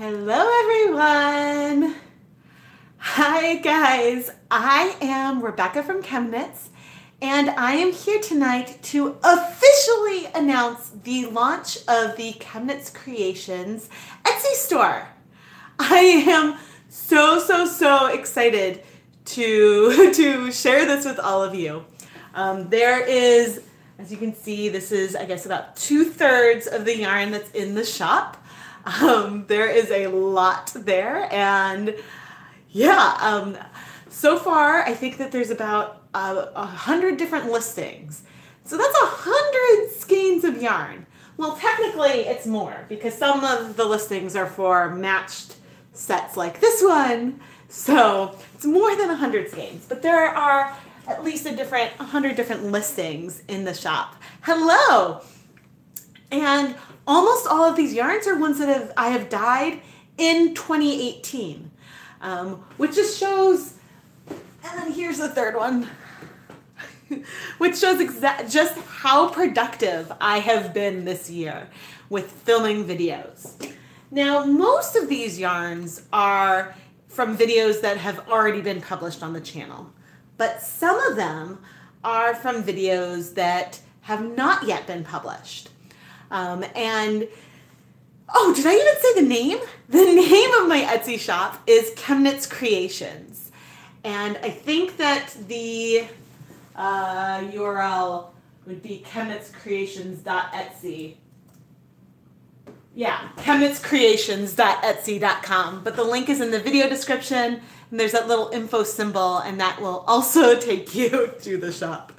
Hello everyone! Hi guys, I am Rebecca from ChemKnits and I am here tonight to officially announce the launch of the ChemKnits Creations Etsy store. I am so excited to share this with all of you. There is, as you can see, this is I guess about 2/3 of the yarn that's in the shop. There is a lot there, and yeah, so far I think that there's about 100 different listings. So that's 100 skeins of yarn. Well, technically it's more because some of the listings are for matched sets like this one. So it's more than 100 skeins, but there are at least 100 different listings in the shop. Hello! And almost all of these yarns are ones that I have dyed in 2018, which just shows, and then here's the third one, which shows just how productive I have been this year with filming videos. Now, most of these yarns are from videos that have already been published on the channel, but some of them are from videos that have not yet been published. And, oh, did I even say the name? The name of my Etsy shop is ChemKnits Creations. And I think that the URL would be chemknitscreations.etsy. Yeah, chemknitscreations.etsy.com. But the link is in the video description, and there's that little info symbol, and that will also take you to the shop.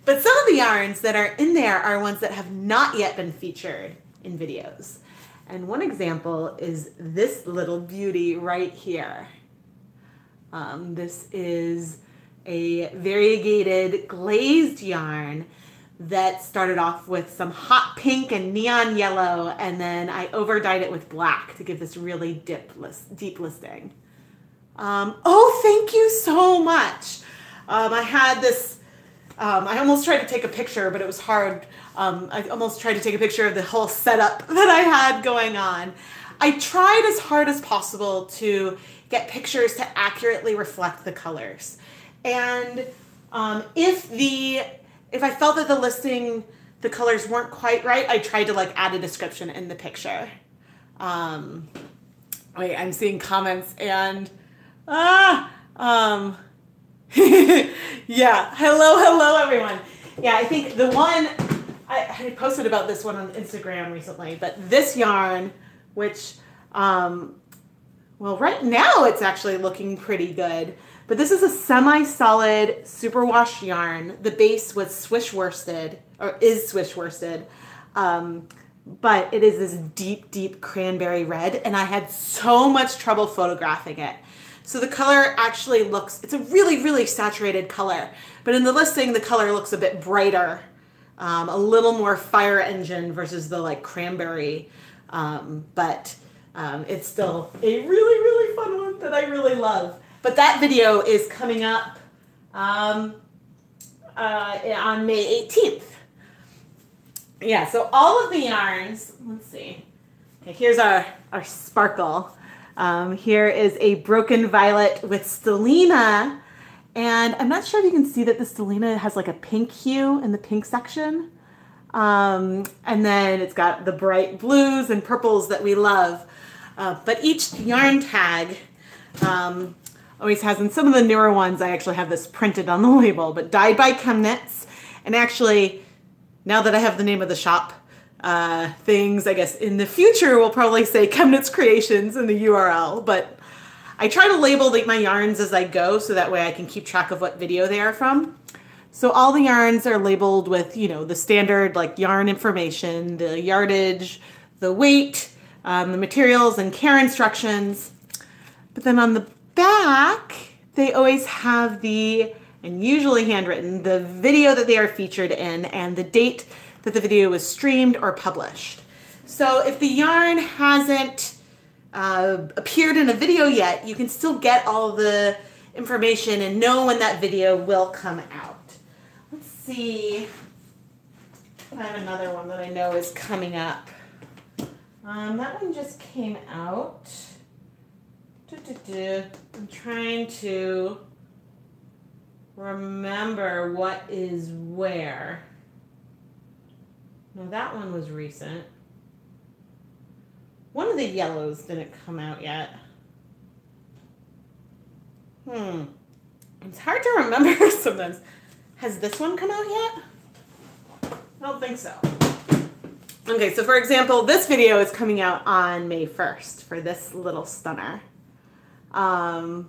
But some of the yarns that are in there are ones that have not yet been featured in videos. And one example is this little beauty right here. This is a variegated glazed yarn that started off with some hot pink and neon yellow, and then I over-dyed it with black to give this really deep listing. Oh, thank you so much. I had this I almost tried to take a picture, but it was hard. I almost tried to take a picture of the whole setup that I had going on. I tried as hard as possible to get pictures to accurately reflect the colors. And if I felt that the colors weren't quite right, I tried to add a description in the picture. Wait, I'm seeing comments and yeah, hello everyone. Yeah, I think the one, I posted about this one on Instagram recently, but this yarn, which, well, right now it's actually looking pretty good, but this is a semi-solid superwash yarn. The base was swish worsted, or is swish worsted, but it is this deep cranberry red, and I had so much trouble photographing it. So the color actually it's a really saturated color, but in the listing, the color looks a bit brighter, a little more fire engine versus the cranberry, but it's still a really fun one that I really love. But that video is coming up on May 18th. Yeah, so all of the yarns, let's see. Okay, here's our sparkle. Here is a broken violet with stellina, and I'm not sure if you can see that the stellina has a pink hue in the pink section, and then it's got the bright blues and purples that we love, but each yarn tag always has, in some of the newer ones I actually have this printed on the label, but dyed by ChemKnits. And actually, now that I have the name of the shop, things, I guess, in the future will probably say ChemKnits Creations in the URL, but I try to label my yarns as I go so that way I can keep track of what video they are from. So all the yarns are labeled with, the standard yarn information, the yardage, the weight, the materials and care instructions. But then on the back, they always have and usually handwritten, the video that they are featured in and the date that the video was streamed or published. So if the yarn hasn't appeared in a video yet, you can still get all the information and know when that video will come out. Let's see. I have another one that I know is coming up. That one just came out. I'm trying to remember what is where. No, that one was recent. One of the yellows didn't come out yet. It's hard to remember sometimes. Has this one come out yet? I don't think so. Okay, so for example, this video is coming out on May 1st for this little stunner. Hi,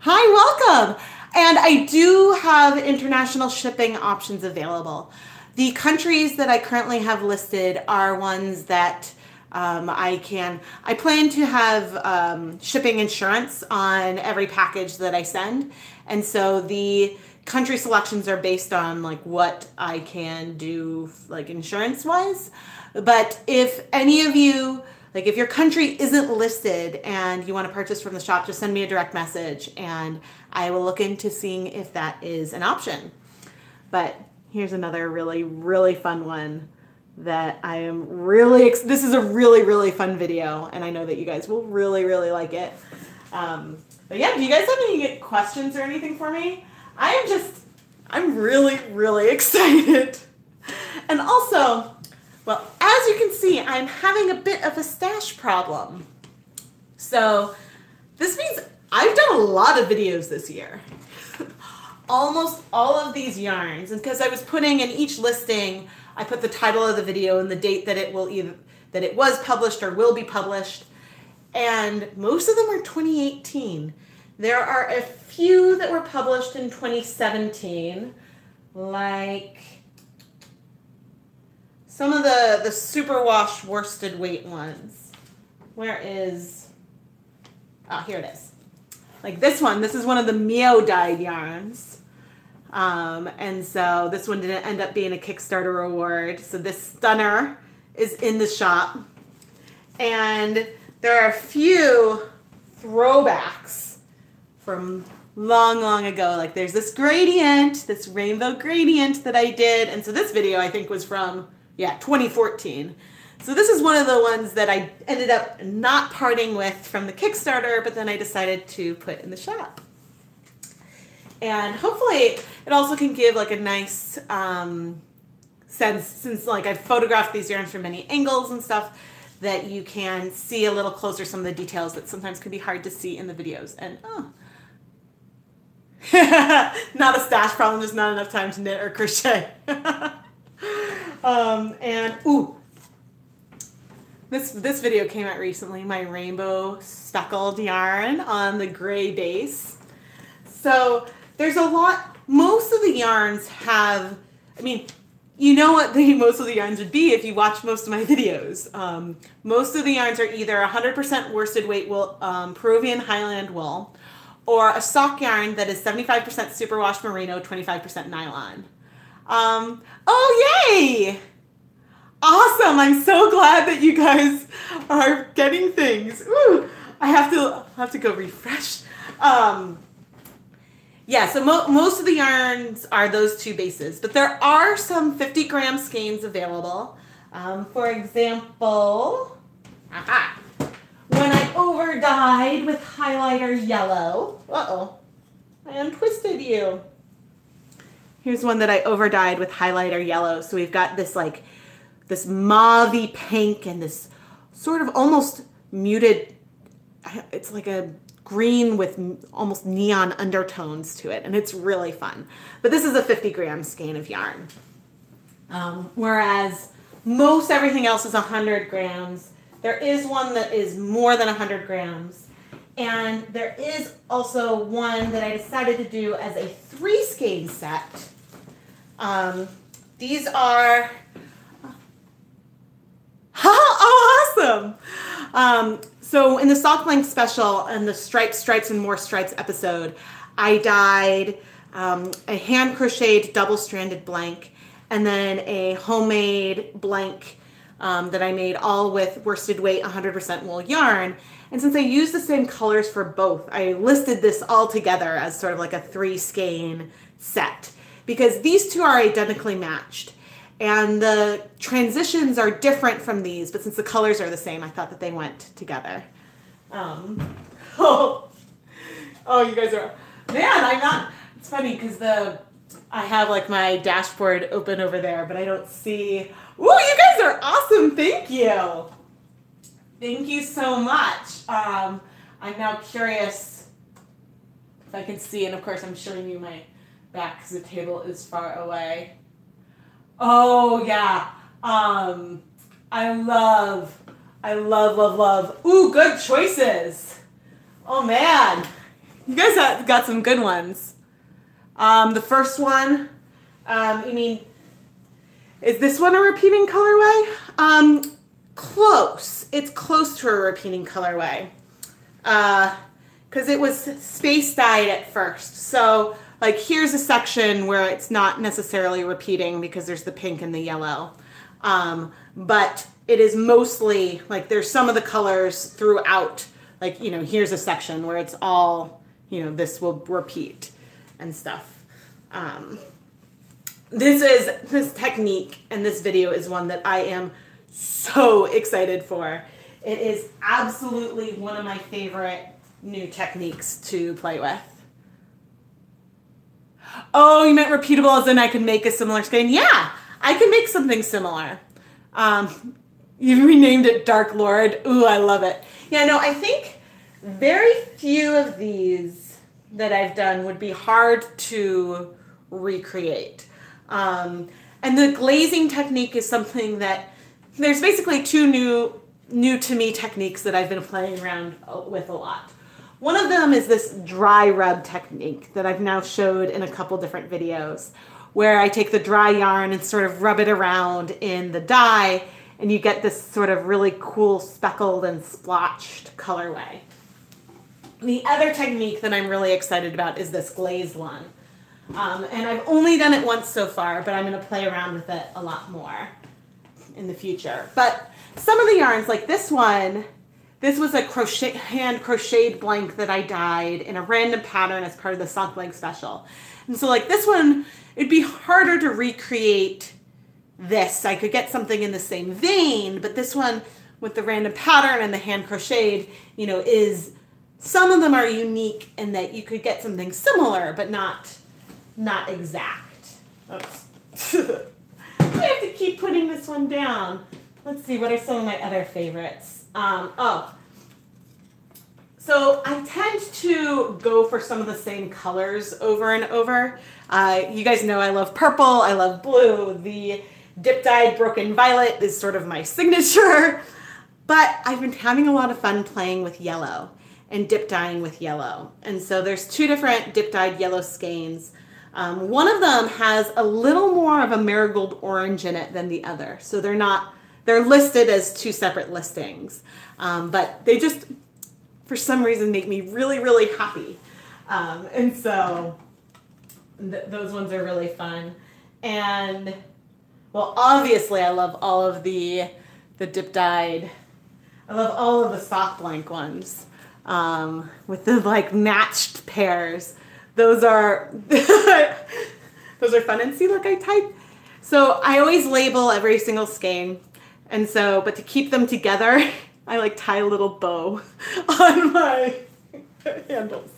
welcome! And I do have international shipping options available. The countries that I currently have listed are ones that I plan to have shipping insurance on every package that I send. And so the country selections are based on like what I can do like insurance wise. But if any of you, like if your country isn't listed and you want to purchase from the shop, just send me a direct message and I will look into seeing if that is an option. But here's another really, really fun one that I am really, this is a really, really fun video and I know that you guys will really, really like it. But yeah, do you guys have any questions or anything for me? I'm really, really excited. And also, well, as you can see, I'm having a bit of a stash problem. So this means I've done a lot of videos this year. Almost all of these yarns, and because I was putting in each listing, I put the title of the video and the date that it was published or will be published, and most of them are 2018. There are a few that were published in 2017, like some of the superwash worsted weight ones. Where is, oh, here it is. Like this one, this is one of the Mio dyed yarns. And so this one didn't end up being a Kickstarter award. So this stunner is in the shop. And there are a few throwbacks from long, long ago. Like there's this gradient, this rainbow gradient that I did. And so this video I think was from, 2014. So this is one of the ones that I ended up not parting with from the Kickstarter, but then I decided to put in the shop. And hopefully it also can give like a nice sense, since like I've photographed these yarns from many angles and stuff, that you can see a little closer some of the details that sometimes can be hard to see in the videos. And not a stash problem, just not enough time to knit or crochet. This video came out recently, my rainbow speckled yarn on the gray base. So there's a lot, most of the yarns have, you know what most of the yarns would be if you watch most of my videos. Most of the yarns are either 100% worsted weight wool, Peruvian Highland wool, or a sock yarn that is 75% superwash merino, 25% nylon. Oh, yay! Awesome! I'm so glad that you guys are getting things. Ooh, I have to go refresh. So most of the yarns are those two bases, but there are some 50-gram skeins available. For example, when I over dyed with highlighter yellow. I untwisted you. Here's one that I over dyed with highlighter yellow. So we've got this like this mauve-y pink and this sort of almost muted, it's like a green with almost neon undertones to it, and it's really fun. But this is a 50-gram skein of yarn. Whereas most everything else is 100 grams. There is one that is more than 100 grams. And there is also one that I decided to do as a 3-skein set. These are, awesome! So in the Sock Length special and the Stripes and More Stripes episode, I dyed a hand crocheted double-stranded blank and then a homemade blank that I made all with worsted weight 100% wool yarn. And since I used the same colors for both, I listed this all together as sort of like a 3-skein set because these two are identically matched. And the transitions are different from these, but since the colors are the same, I thought that they went together. Oh, you guys are, man, I'm not, it's funny because I have like my dashboard open over there, but I don't see, ooh, you guys are awesome, thank you. Thank you so much. I'm now curious if I can see, and of course I'm showing you my back because the table is far away. Oh yeah, I love. Ooh, good choices. Oh man, you guys got some good ones. The first one, you mean, is this one a repeating colorway? Close. It's close to a repeating colorway. Because it was space dyed at first. So, like, here's a section where it's not necessarily repeating because there's the pink and the yellow. But it is mostly, like, there's some of the colors throughout. Like, you know, here's a section where it's all, you know, this will repeat and stuff. This technique and this video is one that I am so excited for. It is absolutely one of my favorite new techniques to play with. Oh, you meant repeatable as in I can make a similar skein? Yeah, I can make something similar. You renamed it Dark Lord. Ooh, I love it. Yeah, no, I think very few of these that I've done would be hard to recreate. And the glazing technique is something that, there's basically two new to me techniques that I've been playing around with a lot. One of them is this dry rub technique that I've now showed in a couple different videos, where I take the dry yarn and sort of rub it around in the dye, and you get this sort of really cool speckled and splotched colorway. The other technique that I'm really excited about is this glazed one. And I've only done it once so far, but I'm going to play around with it a lot more in the future. But some of the yarns, like this one, this was a hand crocheted blank that I dyed in a random pattern as part of the Sock Blank special. And so like this one, it'd be harder to recreate this. I could get something in the same vein, but this one with the random pattern and the hand crocheted, you know, some of them are unique in that you could get something similar, but not exact. Oops. I have to keep putting this one down. Let's see, what are some of my other favorites? So I tend to go for some of the same colors over and over. You guys know I love purple, I love blue. The dip-dyed broken violet is sort of my signature. But I've been having a lot of fun playing with yellow and dip dyeing with yellow. And so there's two different dip-dyed yellow skeins. One of them has a little more of a marigold orange in it than the other. So they're listed as two separate listings. But they just, for some reason, make me really, really happy. And so those ones are really fun. And, well, obviously I love all of the dip-dyed, I love all of the soft blank ones with the, like, matched pairs. Those are fun. And see, look, I type. So I always label every single skein. And so, but to keep them together, I like tie a little bow on my handles.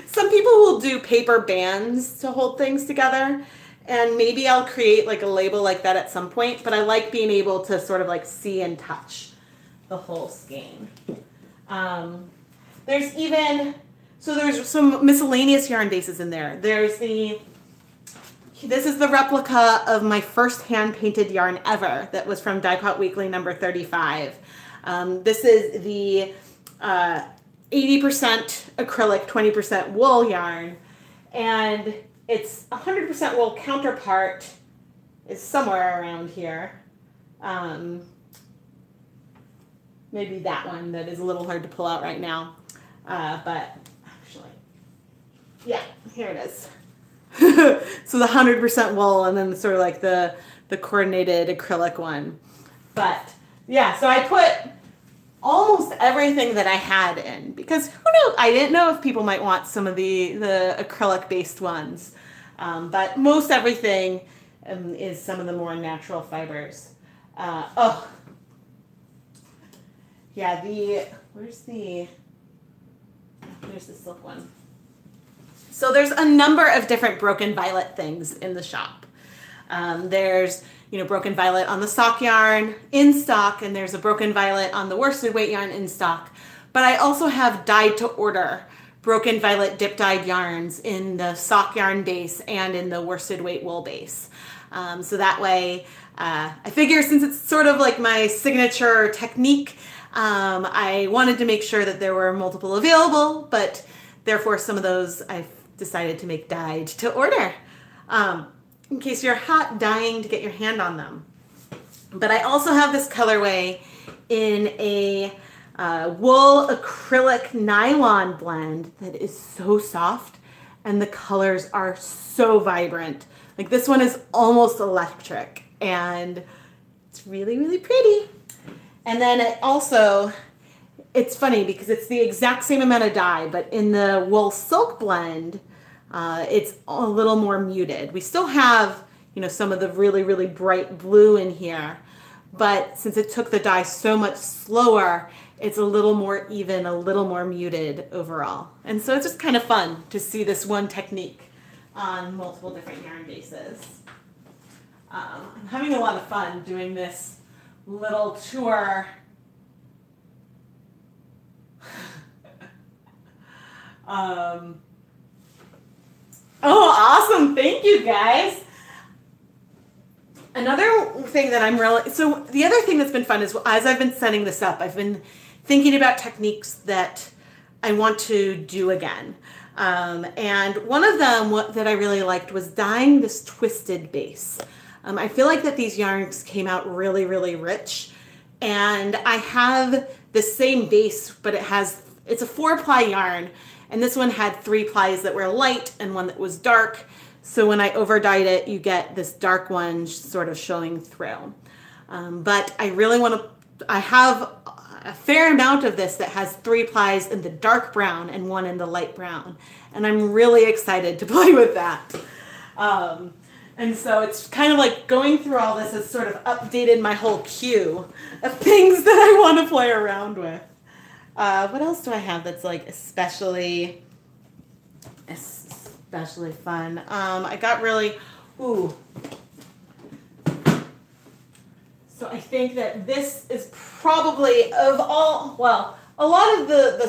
Some people will do paper bands to hold things together. And maybe I'll create like a label like that at some point. But I like being able to sort of like see and touch the whole skein. There's some miscellaneous yarn bases in there. This is the replica of my first hand-painted yarn ever that was from Die Pot Weekly number 35. This is the 80% acrylic, 20% wool yarn. And its 100% wool counterpart is somewhere around here. Maybe that one that is a little hard to pull out right now. But actually, yeah, here it is. So the 100% wool and then sort of like the coordinated acrylic one. But yeah, so I put almost everything that I had in because who knows? I didn't know if people might want some of the acrylic based ones. But most everything is some of the more natural fibers. Oh, yeah, there's the silk one. So there's a number of different Broken Violet things in the shop. There's, Broken Violet on the sock yarn in stock, and there's a Broken Violet on the worsted weight yarn in stock. But I also have dyed to order Broken Violet dip dyed yarns in the sock yarn base and in the worsted weight wool base. So that way, I figure since it's sort of like my signature technique, I wanted to make sure that there were multiple available, but therefore some of those I've decided to make dyed to order, in case you're hot dying to get your hand on them. But I also have this colorway in a wool acrylic nylon blend that is so soft, and the colors are so vibrant. Like this one is almost electric, and it's really, really pretty. And then it's funny because it's the exact same amount of dye, but in the wool silk blend, it's a little more muted. We still have, some of the really, really bright blue in here, but since it took the dye so much slower, it's a little more even, a little more muted overall. And so it's just kind of fun to see this one technique on multiple different yarn bases. I'm having a lot of fun doing this little tour. Oh, awesome. Thank you, guys. Another thing that so the other thing that's been fun is as I've been setting this up, I've been thinking about techniques that I want to do again. And one of them that I really liked was dyeing this twisted base. I feel like that these yarns came out really, really rich. And I have the same base, but it's a 4-ply yarn. And this one had 3 plies that were light and one that was dark. So when I over dyed it, you get this dark one sort of showing through. But I really I have a fair amount of this that has 3 plies in the dark brown and 1 in the light brown. And I'm really excited to play with that. And so it's kind of like going through all this has sort of updated my whole queue of things that I want to play around with. What else do I have that's like especially fun? I got so I think that this is probably a lot of the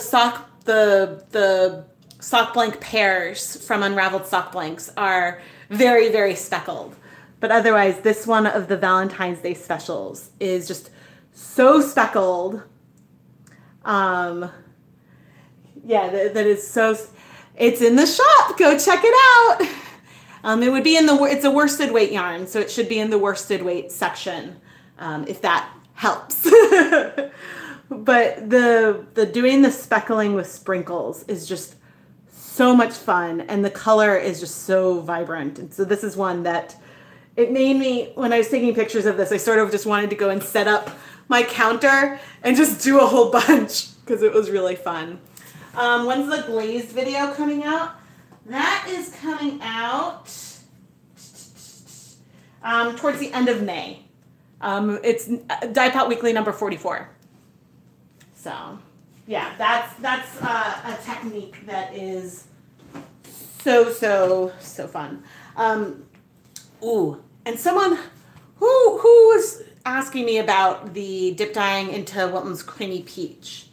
sock blank pairs from Unraveled Sock Blanks are very, very speckled. But otherwise, this one of the Valentine's Day specials is just so speckled. That is so. It's in the shop. Go check it out. It would be it's a worsted weight yarn, so it should be in the worsted weight section, if that helps. But the doing the speckling with sprinkles is just so much fun, and the color is just so vibrant. And so this is one that it made me, when I was taking pictures of this, I sort of just wanted to go and set up my counter and just do a whole bunch because it was really fun. When's the glazed video coming out? That is coming out towards the end of May. It's Die Pot Weekly number 44. So, yeah, that's a technique that is so fun. And someone who was asking me about the dip dyeing into Wilton's Creamy Peach,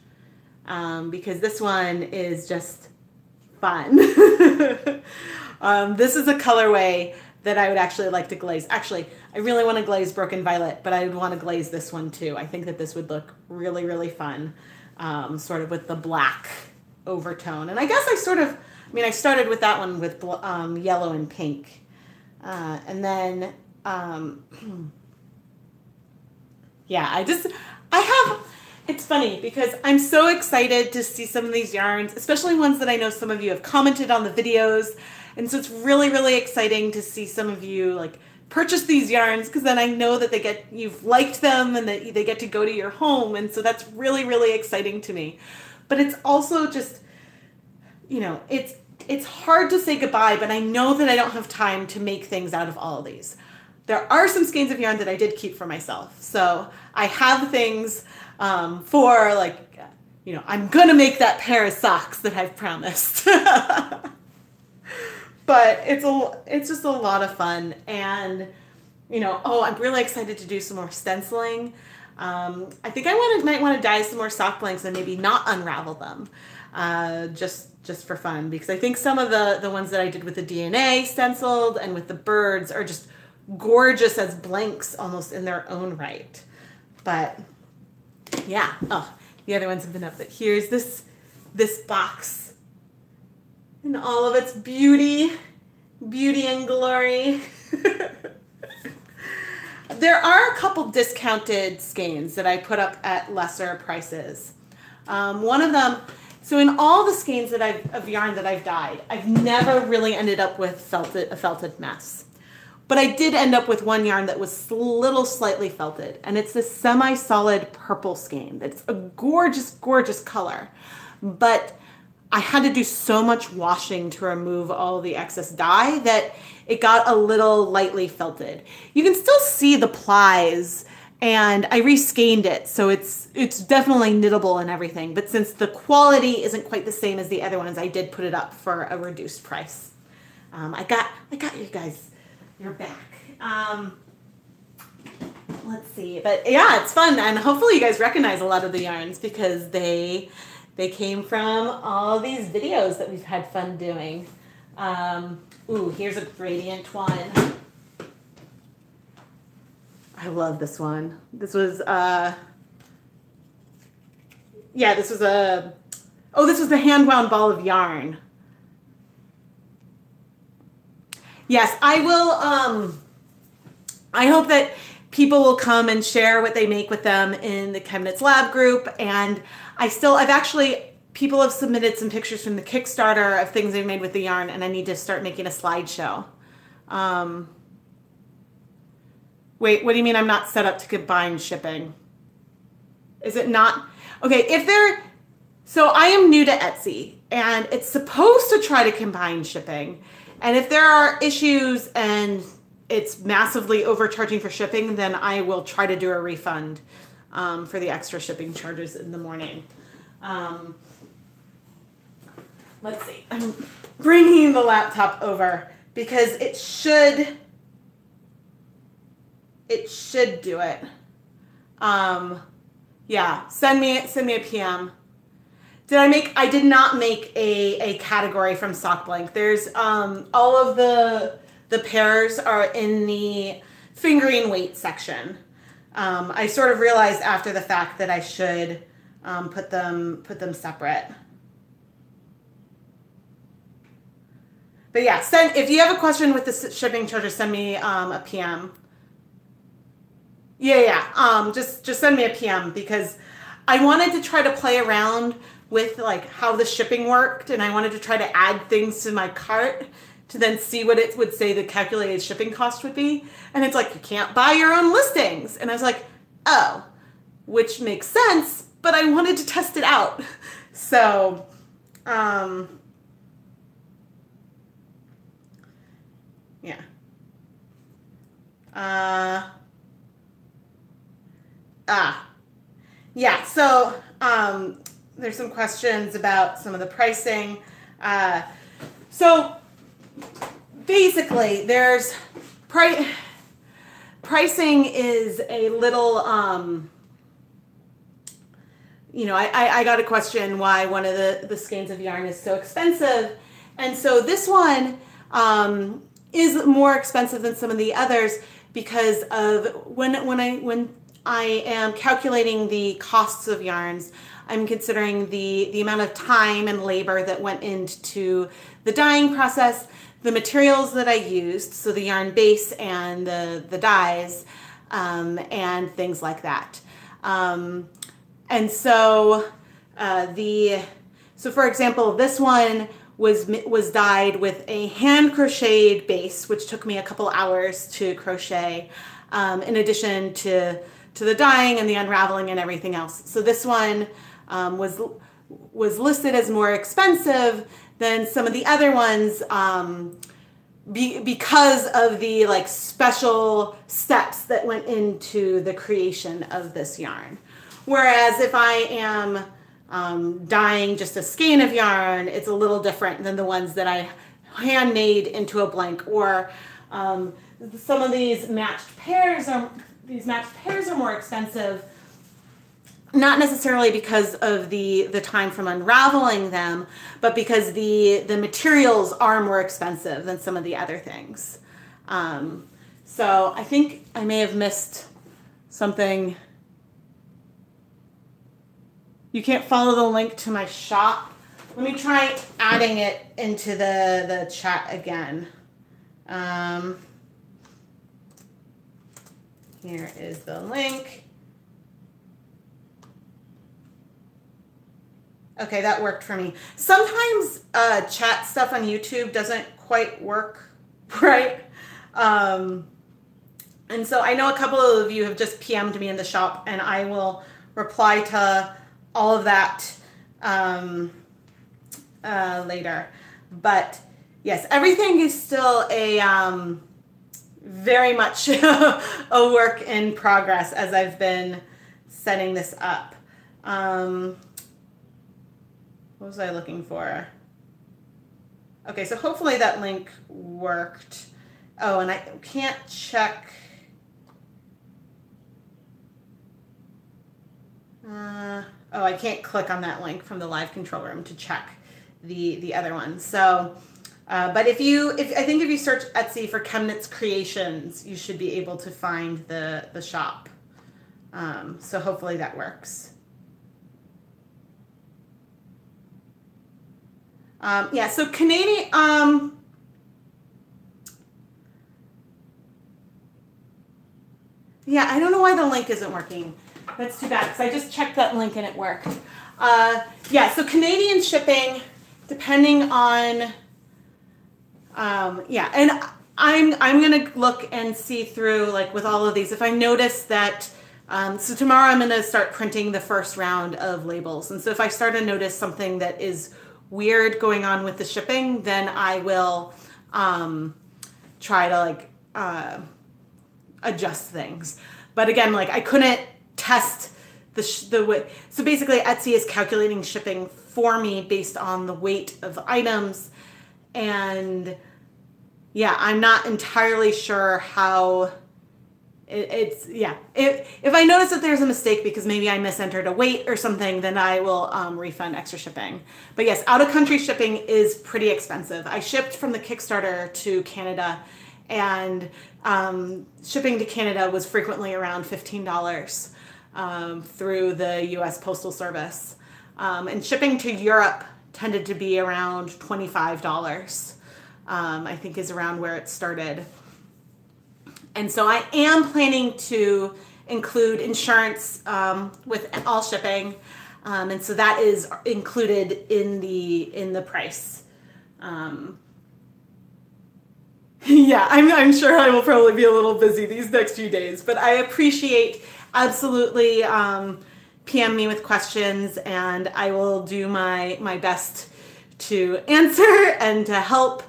because this one is just fun. This is a colorway that I would actually like to glaze. Actually, I really want to glaze Broken Violet, but I would want to glaze this one too. I think that this would look really, really fun, sort of with the black overtone. And I guess I started with that one with yellow and pink. And then, it's funny because I'm so excited to see some of these yarns, especially ones that I know some of you have commented on the videos. And so it's really, really exciting to see some of you like purchase these yarns, because then I know that you've liked them and that they get to go to your home. And so that's really, really exciting to me. But it's also just, it's hard to say goodbye, but I know that I don't have time to make things out of all of these. there are some skeins of yarn that I did keep for myself. So I have things for like, you know, I'm gonna make that pair of socks that I've promised. But it's just a lot of fun. And, you know, oh, I'm really excited to do some more stenciling. I think I might want to dye some more sock blanks and maybe not unravel them, just for fun, because I think some of the ones that I did with the DNA stenciled and with the birds are just gorgeous as blanks almost in their own right. But yeah, oh, the other ones have been up. But here's this box in all of its beauty and glory. There are a couple discounted skeins that I put up at lesser prices. One of them, so in all the skeins of yarn that I've dyed, I've never really ended up with a felted mess. But I did end up with one yarn that was slightly felted, and it's this semi-solid purple skein. It's a gorgeous, gorgeous color, but I had to do so much washing to remove all the excess dye that it got a little lightly felted. You can still see the plies, and I reskeined it, so it's definitely knittable and everything. But since the quality isn't quite the same as the other ones, I did put it up for a reduced price. I got you guys your back. Let's see, but yeah, it's fun, and hopefully you guys recognize a lot of the yarns because they came from all these videos that we've had fun doing. Ooh, here's a gradient one. I love this one. This was, this was the hand-wound ball of yarn. Yes, I will, I hope that people will come and share what they make with them in the ChemKnits Lab group, and people have submitted some pictures from the Kickstarter of things they've made with the yarn, and I need to start making a slideshow. Wait, what do you mean I'm not set up to combine shipping? Is it not? Okay, so I am new to Etsy, and it's supposed to try to combine shipping. And if there are issues and it's massively overcharging for shipping, then I will try to do a refund for the extra shipping charges in the morning. Let's see. I'm bringing the laptop over because it should do it. Yeah, send me a PM. I did not make a category from sock blank. There's all of the pairs are in the fingering weight section. I sort of realized after the fact that I should put them separate. But yeah, if you have a question with the shipping charges, send me a PM. Yeah. Just send me a PM because I wanted to try to play around with like how the shipping worked, and I wanted to try to add things to my cart to then see what it would say the calculated shipping cost would be. And it's like, you can't buy your own listings. And I was like, oh, which makes sense, but I wanted to test it out. So, yeah. Yeah, so there's some questions about some of the pricing. So basically, there's pricing is a little, I got a question why one of the skeins of yarn is so expensive. And so this one is more expensive than some of the others because of when I am calculating the costs of yarns, I'm considering the amount of time and labor that went into the dyeing process, the materials that I used, so the yarn base and the dyes, and things like that. And so for example, this one was dyed with a hand crocheted base, which took me a couple hours to crochet, in addition to the dyeing and the unraveling and everything else. So this one was listed as more expensive than some of the other ones because of the like special steps that went into the creation of this yarn. Whereas if I am dyeing just a skein of yarn, it's a little different than the ones that I handmade into a blank. Or some of these matched pairs are more expensive, not necessarily because of the time from unraveling them, but because the materials are more expensive than some of the other things. So I think I may have missed something. You can't follow the link to my shop. Let me try adding it into the chat again. Here is the link. Okay, that worked for me. Sometimes chat stuff on YouTube doesn't quite work right. And so I know a couple of you have just PM'd me in the shop, and I will reply to all of that later. But yes, everything is still a very much a work in progress as I've been setting this up. What was I looking for? Okay, so hopefully that link worked. Oh, and I can't check. I can't click on that link from the live control room to check the other one. So, but if you search Etsy for ChemKnits Creations, you should be able to find the shop. So hopefully that works. Yeah, so Canadian, yeah, I don't know why the link isn't working. That's too bad, because I just checked that link and it worked. Yeah, so Canadian shipping, depending on, yeah, and I'm gonna look and see through, like with all of these, if I notice that, so tomorrow I'm gonna start printing the first round of labels. And so if I start to notice something that is weird going on with the shipping, then I will try to like adjust things. But again, like I couldn't test the weight. So basically Etsy is calculating shipping for me based on the weight of the items. And yeah, I'm not entirely sure how it's, yeah. If I notice that there's a mistake because maybe I misentered a weight or something, then I will refund extra shipping. But yes, out of country shipping is pretty expensive. I shipped from the Kickstarter to Canada, and shipping to Canada was frequently around $15 through the US Postal Service. And shipping to Europe tended to be around $25, I think is around where it started. And so I am planning to include insurance with all shipping, and so that is included in the price. Yeah, I'm sure I will probably be a little busy these next few days, but I appreciate absolutely PM me with questions, and I will do my best to answer and to help.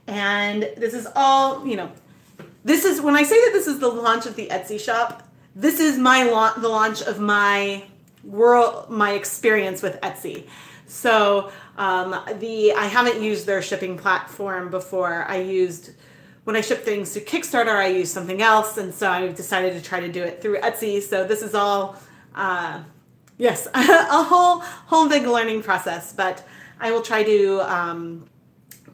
And this is all, you know, this is, when I say that this is the launch of the Etsy shop, this is the launch of my experience with Etsy. So I haven't used their shipping platform before. When I ship things to Kickstarter, I use something else, and so I decided to try to do it through Etsy. So this is all, yes, a whole big learning process, but I will try to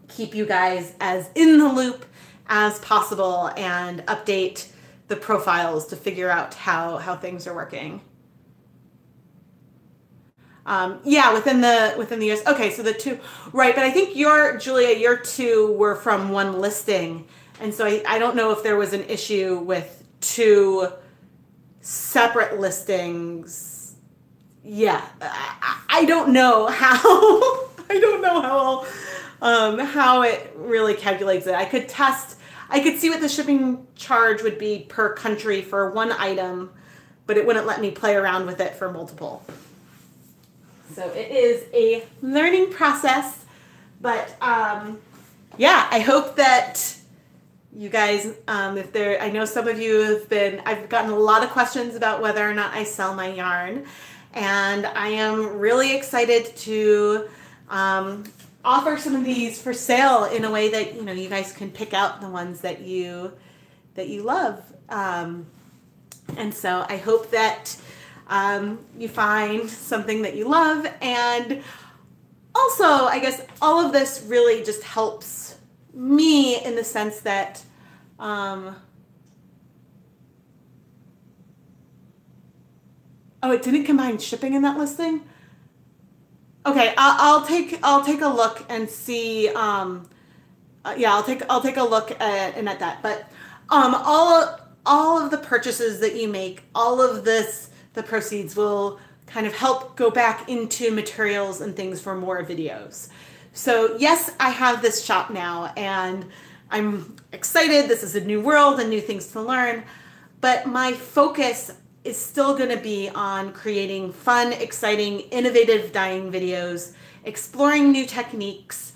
keep you guys as in the loop as possible and update the profiles to figure out how things are working. Yeah, within the US. Okay, so the two, right, but I think Julia, your two were from one listing. And so I don't know if there was an issue with two separate listings. Yeah, I don't know how, how it really calculates it. I could see what the shipping charge would be per country for one item, but it wouldn't let me play around with it for multiple. So it is a learning process, but yeah, I hope that you guys, I know some of you I've gotten a lot of questions about whether or not I sell my yarn, and I am really excited to offer some of these for sale in a way that, you guys can pick out the ones that you love. And so I hope that you find something that you love, and also, I guess all of this really just helps me in the sense that oh, it didn't combine shipping in that listing? Okay, I'll take a look and see. Yeah, I'll take a look at that. But all of the purchases that you make, all of the proceeds will kind of help go back into materials and things for more videos. So yes, I have this shop now, and I'm excited. This is a new world and new things to learn, but my focus is still going to be on creating fun, exciting, innovative dyeing videos, exploring new techniques,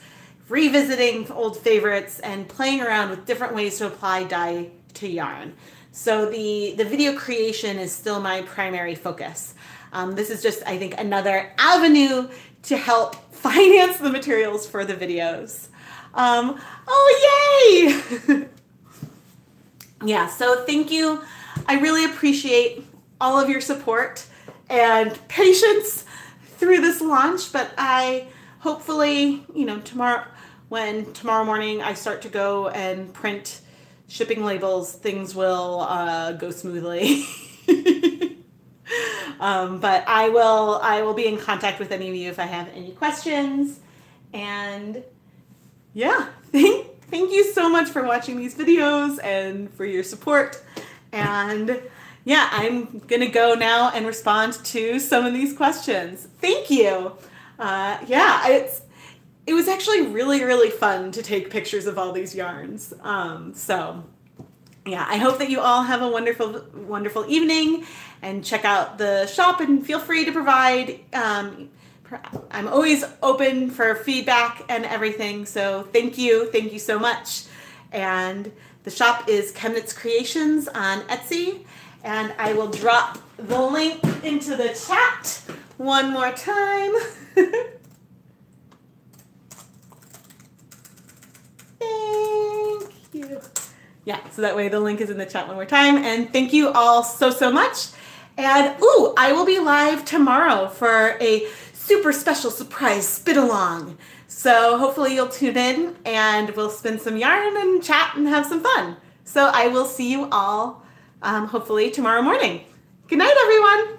revisiting old favorites, and playing around with different ways to apply dye to yarn. So the video creation is still my primary focus. This is just, I think, another avenue to help finance the materials for the videos. Oh, yay! Yeah, so thank you. I really appreciate all of your support and patience through this launch, but I hopefully, tomorrow morning I start to go and print shipping labels, things will go smoothly. But I will be in contact with any of you if I have any questions. And yeah, thank you so much for watching these videos and for your support. And yeah, I'm gonna go now and respond to some of these questions. Thank you. Yeah, it was actually really, really fun to take pictures of all these yarns. So yeah, I hope that you all have a wonderful, wonderful evening, and check out the shop and feel free to provide. I'm always open for feedback and everything. So thank you so much. And the shop is ChemKnits Creations on Etsy, and I will drop the link into the chat one more time. Thank you. Yeah, so that way the link is in the chat one more time. And thank you all so much. And I will be live tomorrow for a super special surprise spit along. So hopefully you'll tune in and we'll spin some yarn and chat and have some fun. So I will see you all hopefully tomorrow morning. Good night, everyone.